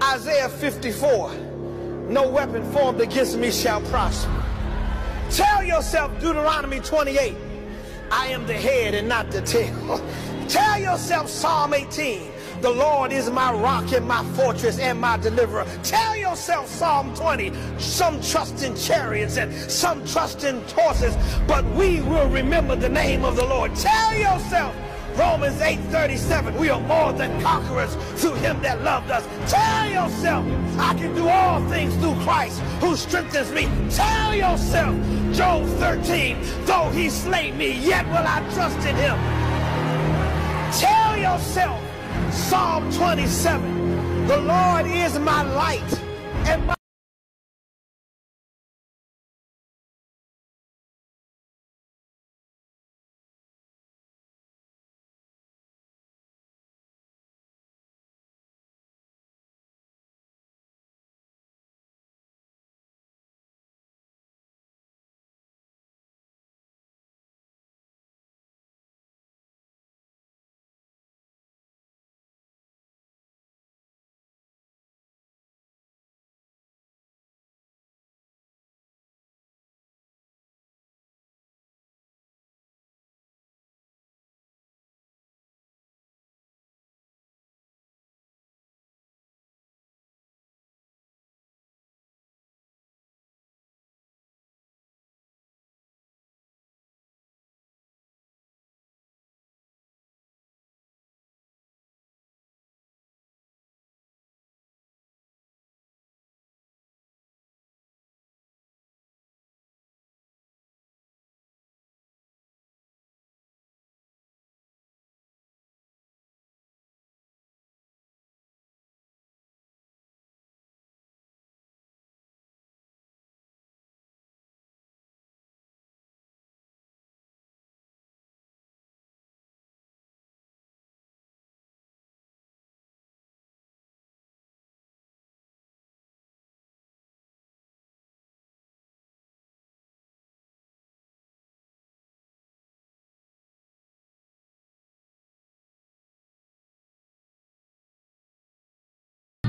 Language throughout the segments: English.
Isaiah 54, no weapon formed against me shall prosper. Tell yourself Deuteronomy 28, I am the head and not the tail. Tell yourself Psalm 18, the Lord is my rock and my fortress and my deliverer. Tell yourself Psalm 20, some trust in chariots and some trust in horses, but we will remember the name of the Lord. Tell yourself Romans 8:37, we are more than conquerors through him that loved us. Tell yourself, I can do all things through Christ who strengthens me. Tell yourself, Job 13, though he slay me, yet will I trust in him. Tell yourself, Psalm 27, the Lord is my light and my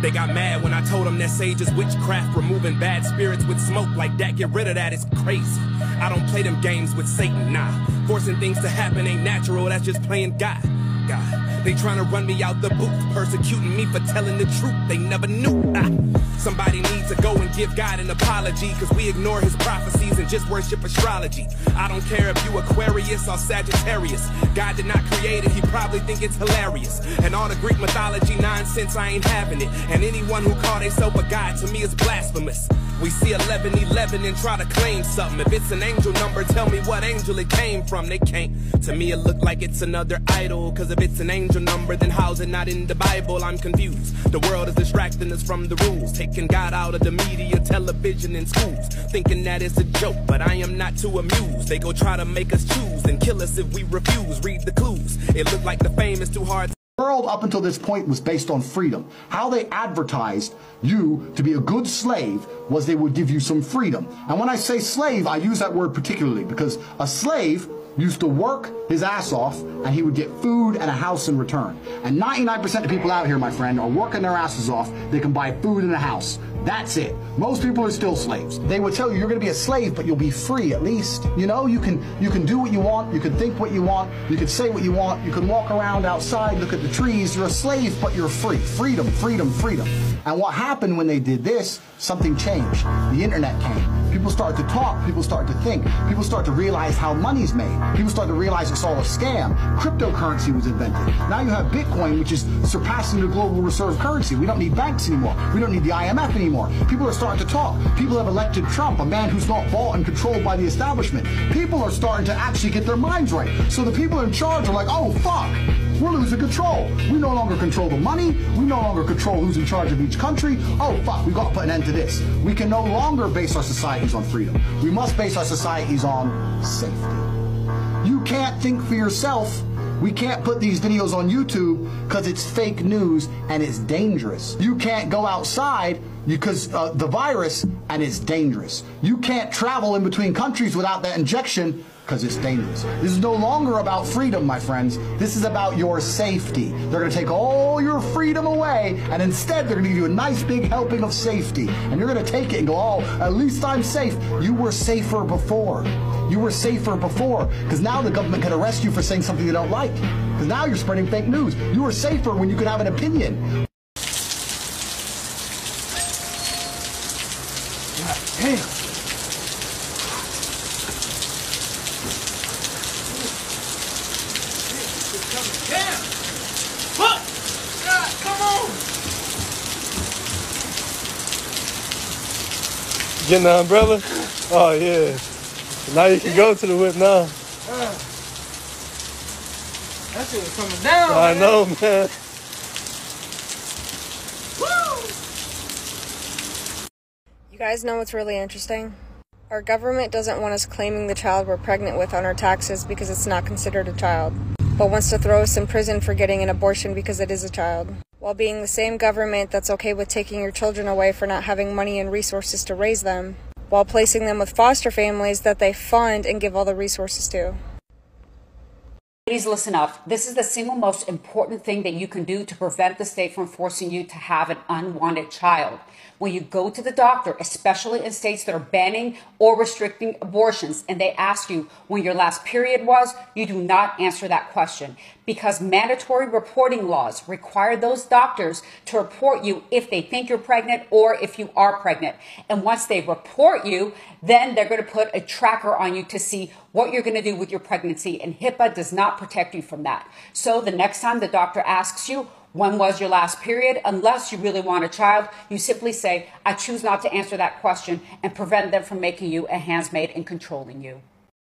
They got mad when I told them that sage is witchcraft, removing bad spirits with smoke like that. Get rid of that, it's crazy. I don't play them games with Satan, nah. Forcing things to happen ain't natural, that's just playing God. They trying to run me out the booth, persecuting me for telling the truth they never knew. Somebody needs to go and give God an apology, cause we ignore his prophecies and just worship astrology. I don't care if you Aquarius or Sagittarius, God did not create it, he probably think it's hilarious. And all the Greek mythology nonsense, I ain't having it. And anyone who call themselves a god to me is blasphemous. We see 1111 and try to claim something. If it's an angel number, tell me what angel it came from. They can't. To me it look like it's another idol, cause if it's an angel number, then how's it not in the Bible? I'm confused. The world is distracting us from the rules, taking God out of the media, television, and schools, thinking that it's a joke, but I am not too amused. They go try to make us choose and kill us if we refuse. Read the clues. It looked like the fame is too hard. The world up until this point was based on freedom. How they advertised you to be a good slave was they would give you some freedom. And when I say slave, I use that word particularly because a slave used to work his ass off and he would get food and a house in return. And 99% of people out here, my friend, are working their asses off. They can buy food and a house. That's it. Most people are still slaves. They would tell you you're going to be a slave, but you'll be free at least. You know, you can do what you want, you can think what you want, you can say what you want, you can walk around outside, look at the trees. You're a slave, but you're free. Freedom, freedom, freedom. And what happened when they did this? Something changed. The internet came. People started to talk, people started to think, people started to realize how money's made. People started to realize it's all a scam. Cryptocurrency was invented. Now you have Bitcoin, which is surpassing the global reserve currency. We don't need banks anymore. We don't need the IMF anymore. People are starting to talk. People have elected Trump, a man who's not bought and controlled by the establishment. People are starting to actually get their minds right. So the people in charge are like, oh, fuck. We're losing control. We no longer control the money. We no longer control who's in charge of each country. Oh, fuck, we got to put an end to this. We can no longer base our societies on freedom. We must base our societies on safety. You can't think for yourself. We can't put these videos on YouTube because it's fake news and it's dangerous. You can't go outside because the virus and it's dangerous. You can't travel in between countries without that injection because it's dangerous. This is no longer about freedom, my friends. This is about your safety. They're going to take all your freedom away, and instead they're going to give you a nice big helping of safety. And you're going to take it and go, oh, at least I'm safe. You were safer before. You were safer before, because now the government can arrest you for saying something they don't like. Because now you're spreading fake news. You were safer when you could have an opinion. God damn. Getting the umbrella? Oh yeah. Now you can go to the whip now. That shit was coming down. I know, man. You guys know what's really interesting? Our government doesn't want us claiming the child we're pregnant with on our taxes because it's not considered a child, but wants to throw us in prison for getting an abortion because it is a child, while being the same government that's okay with taking your children away for not having money and resources to raise them, while placing them with foster families that they fund and give all the resources to. Ladies, listen up. This is the single most important thing that you can do to prevent the state from forcing you to have an unwanted child. When you go to the doctor, especially in states that are banning or restricting abortions, and they ask you when your last period was, you do not answer that question, because mandatory reporting laws require those doctors to report you if they think you're pregnant or if you are pregnant. And once they report you, then they're going to put a tracker on you to see what you're going to do with your pregnancy. And HIPAA does not protect you from that. So the next time the doctor asks you, when was your last period? Unless you really want a child, you simply say, I choose not to answer that question, and prevent them from making you a handsmaid and controlling you.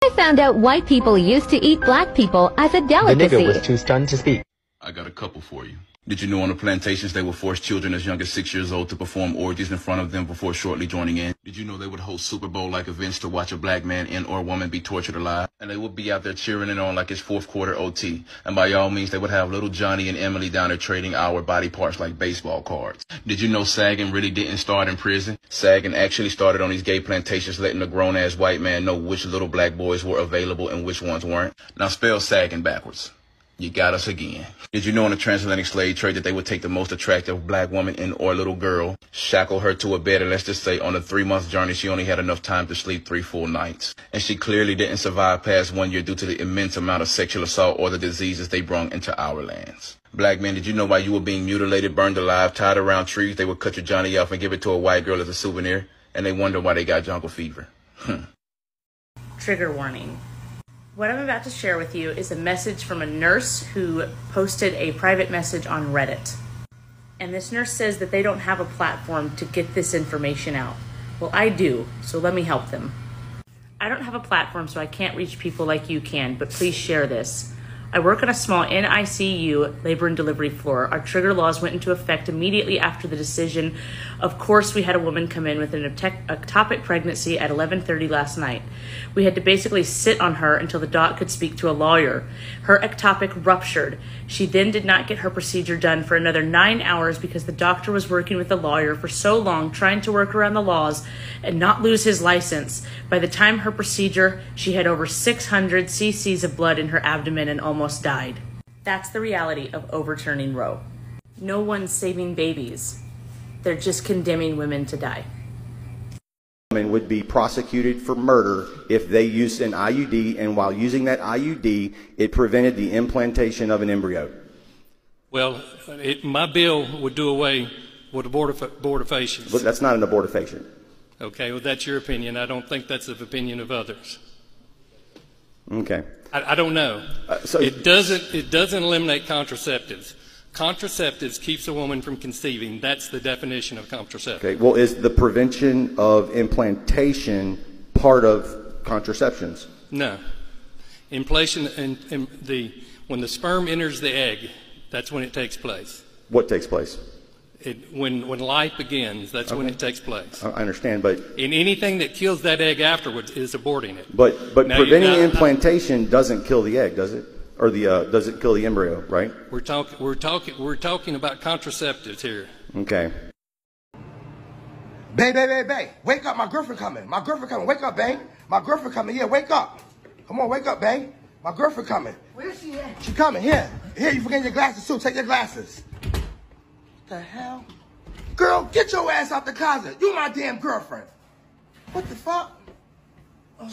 I found out white people used to eat black people as a delicacy. The nigga was too stunned to speak. I got a couple for you. Did you know on the plantations they would force children as young as 6 years old to perform orgies in front of them before shortly joining in? Did you know they would host Super Bowl-like events to watch a black man and or woman be tortured alive? And they would be out there cheering it on like it's fourth quarter OT. And by all means, they would have little Johnny and Emily down there trading our body parts like baseball cards. Did you know sagging really didn't start in prison? Sagging actually started on these gay plantations, letting a grown-ass white man know which little black boys were available and which ones weren't. Now spell sagging backwards. You got us again. Did you know in the transatlantic slave trade that they would take the most attractive black woman and or little girl, shackle her to a bed, and let's just say on a 3-month journey, she only had enough time to sleep 3 full nights. And she clearly didn't survive past 1 year due to the immense amount of sexual assault or the diseases they brung into our lands. Black men, did you know while you were being mutilated, burned alive, tied around trees, they would cut your Johnny off and give it to a white girl as a souvenir? And they wonder why they got jungle fever. Trigger warning. What I'm about to share with you is a message from a nurse who posted a private message on Reddit. And this nurse says that they don't have a platform to get this information out. Well, I do, so let me help them. I don't have a platform, so I can't reach people like you can, but please share this. I work on a small NICU labor and delivery floor. Our trigger laws went into effect immediately after the decision. Of course, we had a woman come in with an ectopic pregnancy at 11:30 last night. We had to basically sit on her until the doc could speak to a lawyer. Her ectopic ruptured. She then did not get her procedure done for another 9 hours because the doctor was working with the lawyer for so long, trying to work around the laws and not lose his license. By the time her procedure, she had over 600 cc's of blood in her abdomen and almost died. That's the reality of overturning Roe. No one's saving babies. They're just condemning women to die. Women would be prosecuted for murder if they used an IUD, and while using that IUD, it prevented the implantation of an embryo. Well, my bill would do away with abortifacients. But that's not an abortifacient. Okay, well, that's your opinion. I don't think that's the opinion of others. Okay. I don't know. It doesn't eliminate contraceptives. Contraceptives keeps a woman from conceiving. That's the definition of contraceptive. Okay. Well, is the prevention of implantation part of contraceptions? No. Implantation when the sperm enters the egg, that's when it takes place. What takes place? When life begins, that's when it takes place. I understand, but and anything that kills that egg afterwards is aborting it. But preventing implantation doesn't kill the egg, does it? Or does it kill the embryo? Right? We're talking about contraceptives here. Okay. Babe, babe, babe, babe. Wake up, my girlfriend coming. My girlfriend coming. Wake up, babe. My girlfriend coming. Yeah, wake up. Come on, wake up, babe. My girlfriend coming. Where's she at? She coming. Here. Here, you forget your glasses too. Take your glasses. What the hell? Girl, get your ass out the closet. You my damn girlfriend. What the fuck? Oh,